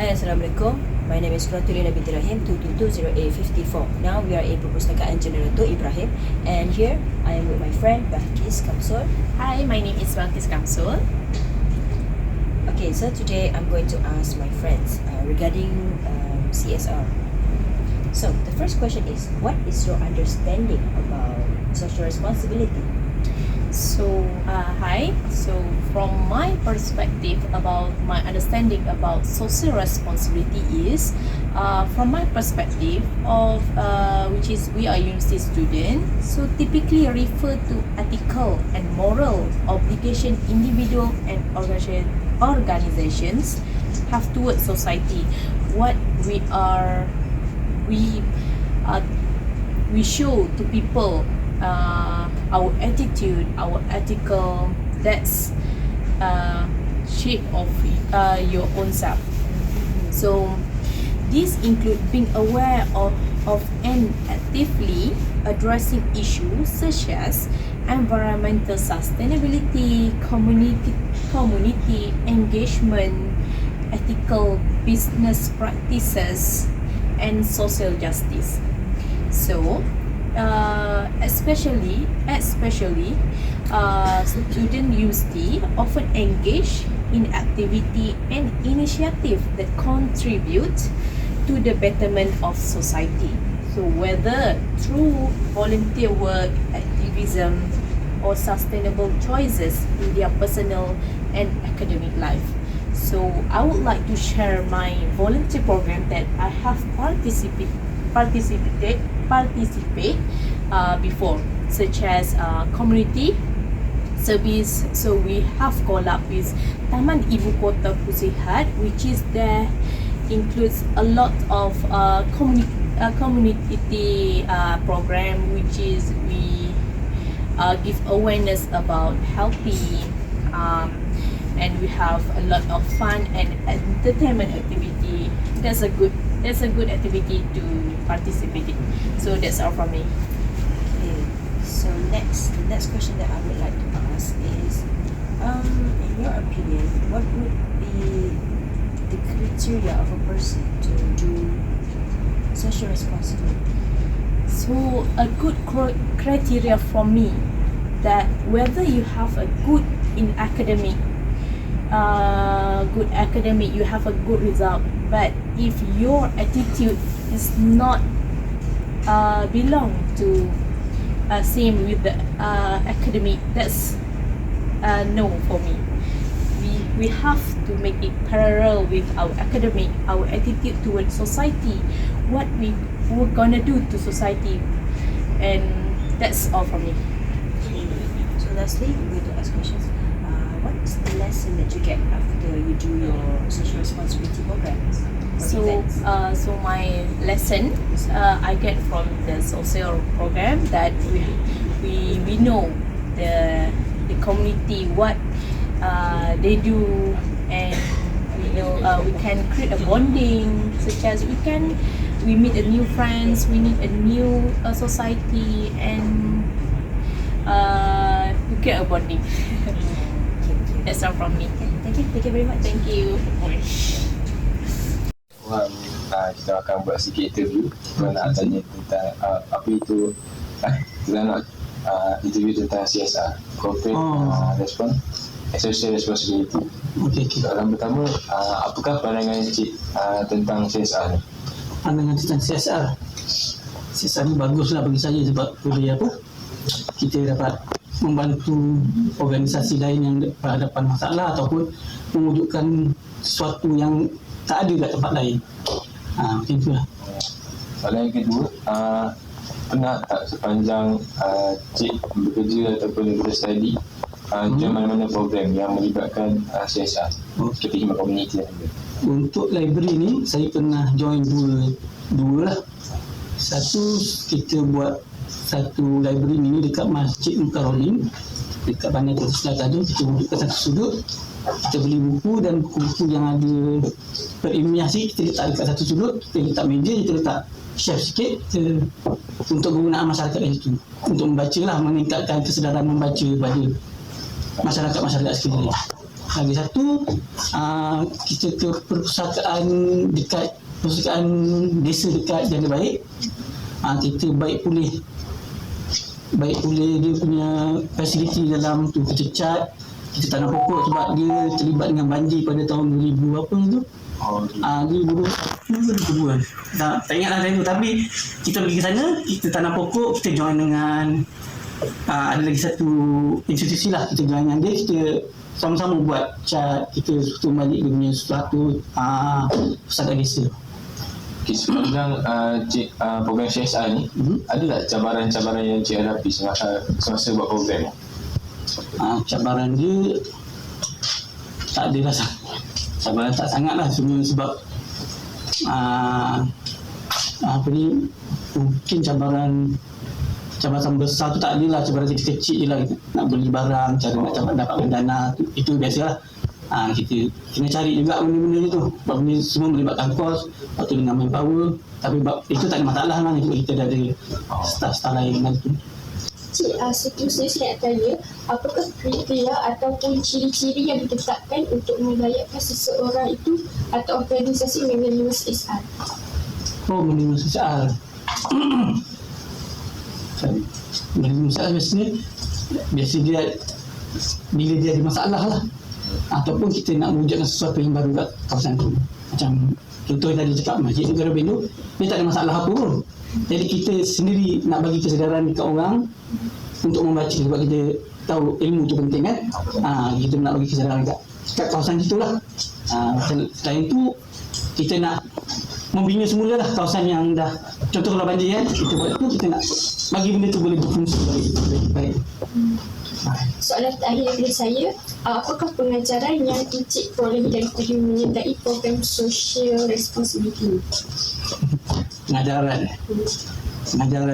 Hai, Assalamualaikum. My name is Ratulina binti Rahim, 2220854. Now we are in Perpustakaan Generator Ibrahim, and here I am with my friend Balkis Kamsul. Hi, my name is Balkis Kamsul. Okay, so today I'm going to ask my friends regarding CSR. So the first question is, what is your understanding about social responsibility? Hi. So, from my perspective about my understanding about social responsibility is, from my perspective of which is we are university student, so typically refer to ethical and moral obligation individual and organizations have towards society. What we show to people. Our attitude, our ethical, that's shape of your own self. So these include being aware of and actively addressing issues such as environmental sustainability, community engagement, ethical business practices, and social justice. So especially student university often engage in activity and initiative that contribute to the betterment of society. So whether through volunteer work, activism, or sustainable choices in their personal and academic life. So I would like to share my volunteer program that I have participate before, such as community service. So we have collab with Taman Ibu Kota Pusihat, which is there includes a lot of community program, which is we give awareness about healthy and we have a lot of fun and entertainment activity. That's a good activity to participate in. So that's all from me. Okay, so the next question that I would like to ask is, in your opinion, what would be the criteria of a person to do social responsibility? So a good criteria for me that whether you have a good academic, you have a good result, but if your attitude is not belong to same with the academic, that's no for me. We have to make it parallel with our academic, our attitude towards society, what we're gonna do to society, and that's all from me. So lastly, we're going to ask questions. What is the lesson that you get after you do your social responsibility programs? So my lesson I get from the social program that we know the community, what they do, and we know we can create a bonding, such as we meet a new friends, we need a new society, and we create a bonding. That's all from me. Thank you very much. Thank you. Kita akan buat sikit interview. Kita nak tanya tentang apa itu kita nak interview tentang CSR, Corporate Response Social Responsibility. Okay. Soalan pertama, apakah pandangan Cik tentang CSR ni? Pandangan tentang CSR ni baguslah bagi saya, sebab boleh kita dapat membantu organisasi lain yang berhadapan masalah ataupun mewujudkan sesuatu yang tak ada kat tempat lain. Macam itulah. Soalan yang kedua, pernah tak sepanjang Cik bekerja ataupun berstudy join mana-mana program yang melibatkan CSR seperti khidmat komuniti? Untuk library ni saya pernah join dua lah. Satu, kita buat satu library mini dekat Masjid Mukarrolin dekat Bandar Kota Selatan tu. Kita wujudkan satu sudut, kita beli buku, dan buku-buku yang ada berilmiah kita letak dekat satu sudut, kita letak meja, kita letak shelf sikit untuk kegunaan masyarakat di situ, untuk membaca lah, meningkatkan kesedaran membaca pada masyarakat sekalian. Lagi satu, kita ke perpustakaan desa dekat Janda Baik. Kita baik pulih dia punya fasiliti dalam tu. Kita cat, kita tanam pokok sebab dia terlibat dengan banjir pada tahun 2000 berapa tu. Dia dulu tak ingatlah saya tu, tapi kita pergi ke sana, kita tanam pokok, kita join dengan ada lagi satu institusi lah, kita join dengan dia, kita sama-sama buat cat, kita susun balik dia punya sesuatu pusat desa. Okay, sepanjang program CSR ni, ada tak cabaran-cabaran yang Cik hadapi semasa buat program ni? Cabaran dia tak ada lah, cabaran tak sangat lah, semua sebab mungkin cabaran besar tu tak ada lah, cabaran kecil-kecil je lah, nak beli barang, cara nak dapatkan dana, itu biasa lah. Kita kena cari juga benda-benda tu, sebab benda semua melibatkan kos, lepas tu dengan manpower, tapi itu tak ada masalah lah, itu kita dah ada staff lain tu. Cik, seterusnya saya nak tanya, apakah kriteria ataupun ciri-ciri yang ditetapkan untuk melayakkan seseorang itu atau organisasi menerima CSR? Menerima CSR. Menerima CSR biasa dia bila dia ada masalah lah, ataupun kita nak mewujudkan sesuatu yang baru kat kawasan tu. Macam contoh tadi cakap Masjid Negara Bendo, dia tak ada masalah apa pun. Jadi kita sendiri nak bagi kesedaran dekat orang untuk membaca, sebab kita tahu ilmu tu penting kan. Kita nak bagi kesedaran dekat kawasan kita lah. Selain tu kita nak membina semula lah kawasan yang dah, contoh kalau banjir kan, kita buat tu, kita nak bagi benda tu boleh berfungsi baik. Soalan terakhir daripada saya, apakah pengajaran yang Encik perolehi daripada menyertai program social responsibility? Pengajaran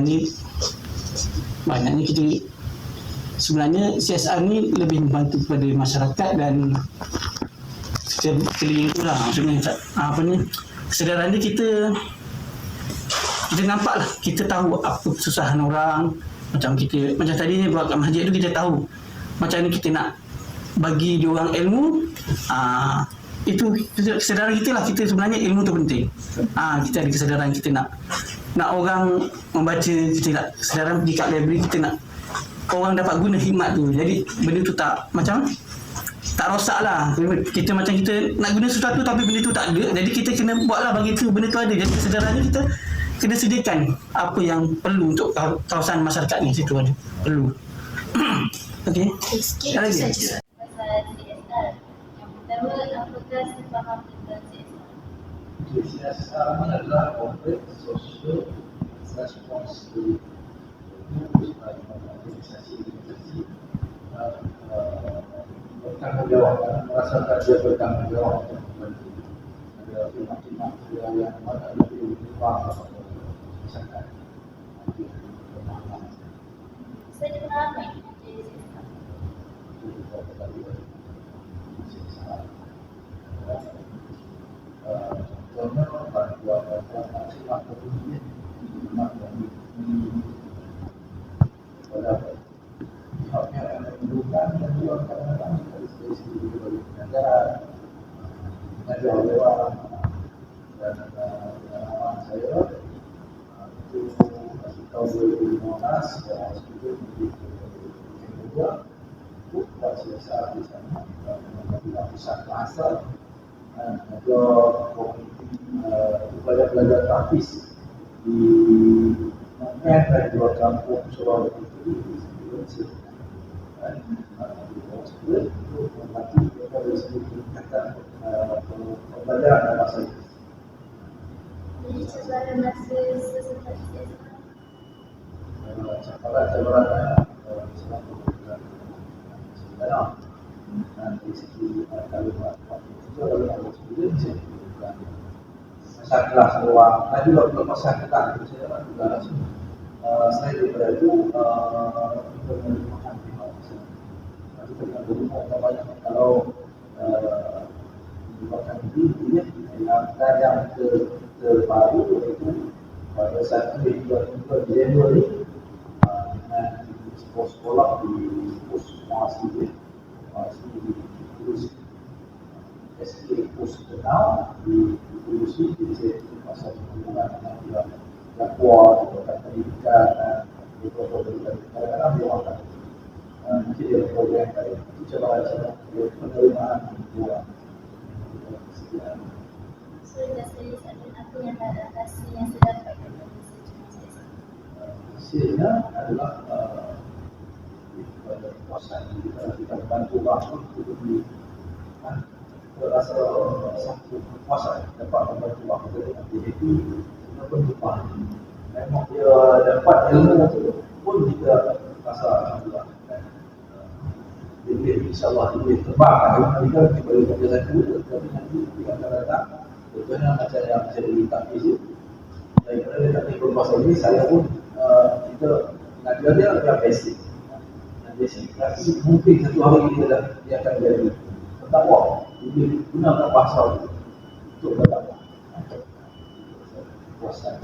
ni banyaknya kita sebenarnya CSR ni lebih membantu kepada masyarakat dan sekeliling tu lah. Maksudnya kesedaran dia kita nampak lah, kita tahu apa kesusahan orang. Macam tadi ni buat kat masjid tu, kita tahu macam mana kita nak bagi dia orang ilmu. Itu kesedaran kita lah, kita sebenarnya ilmu tu penting. Kita ada kesedaran, kita nak orang membaca, kita nak kesedaran pergi kat library, kita nak orang dapat guna hikmat tu. Jadi benda tu tak rosak lah. Kita macam kita nak guna sesuatu tapi benda tu tak ada, jadi kita kena buat lah bagi tu benda tu ada. Jadi kesedarannya kita kena sediakan apa yang perlu untuk kawasan masyarakat ni, situ ada perlu. Okey. Sikit lagi. Pasal CSR, yang pertama, apakah sepaham tentang CSR? CSR ni adalah corporate social responsibility. Organisasi bertanggungjawab, merasakan dia bertanggungjawab. Ada pihak-pihak yang ada lebih faham masyarakat. Saya pernah jadi CSR. Contohnya bantuan maksimal kemudian pada pihaknya yang memerlukan bantuan kadang-kadang dari segi negara, lewat dan pengalaman saya itu tahun 2015 dan sebelum kedua buat CSR di sana dengan pusat bahasa dan juga komuniti pelajar-pelajar grafis di Mungkin dan dua kampung Surau itu dan di bawah sekolah itu membantu dari segi peningkatan pembelajaran dan bahasa Inggeris. Jadi cabaran masa sesuatu CSR. Cabaran selaku sebenarnya dan di segi kalimat itu adalah sebelum masa kelas luar, dan juga untuk masa kita saya juga saya daripada itu untuk menerima pihak saya. Tapi kita berumur banyak kalau menyebabkan ini yang terbaru iaitu pada 1 Januari dengan sekolah di Puskesmas ini terus basically post kita now di industri jadi saya pasal hubungan dengan yang kuat dengan pendidikan kadang-kadang dia akan nanti dia program dari itu cara penerimaan buat sekian. So, dari apa yang hasil yang saya dapatkan dari CSR? Hasilnya adalah puasan kita bantu orang untuk di rasa satu puasan dapat membantu orang kita dengan happy kita pun lupa memang dia dapat ilmu pun kita rasa alhamdulillah dia insyaAllah dia terbang kita boleh kerja satu tapi nanti kita akan datang contohnya macam yang saya minta itu daripada dia tak boleh berbahasa ini saya pun kita mengajar dia yang basic tapi mungkin satu hari dia akan jadi berdakwah dia gunakan bahasa untuk berdakwah puasan.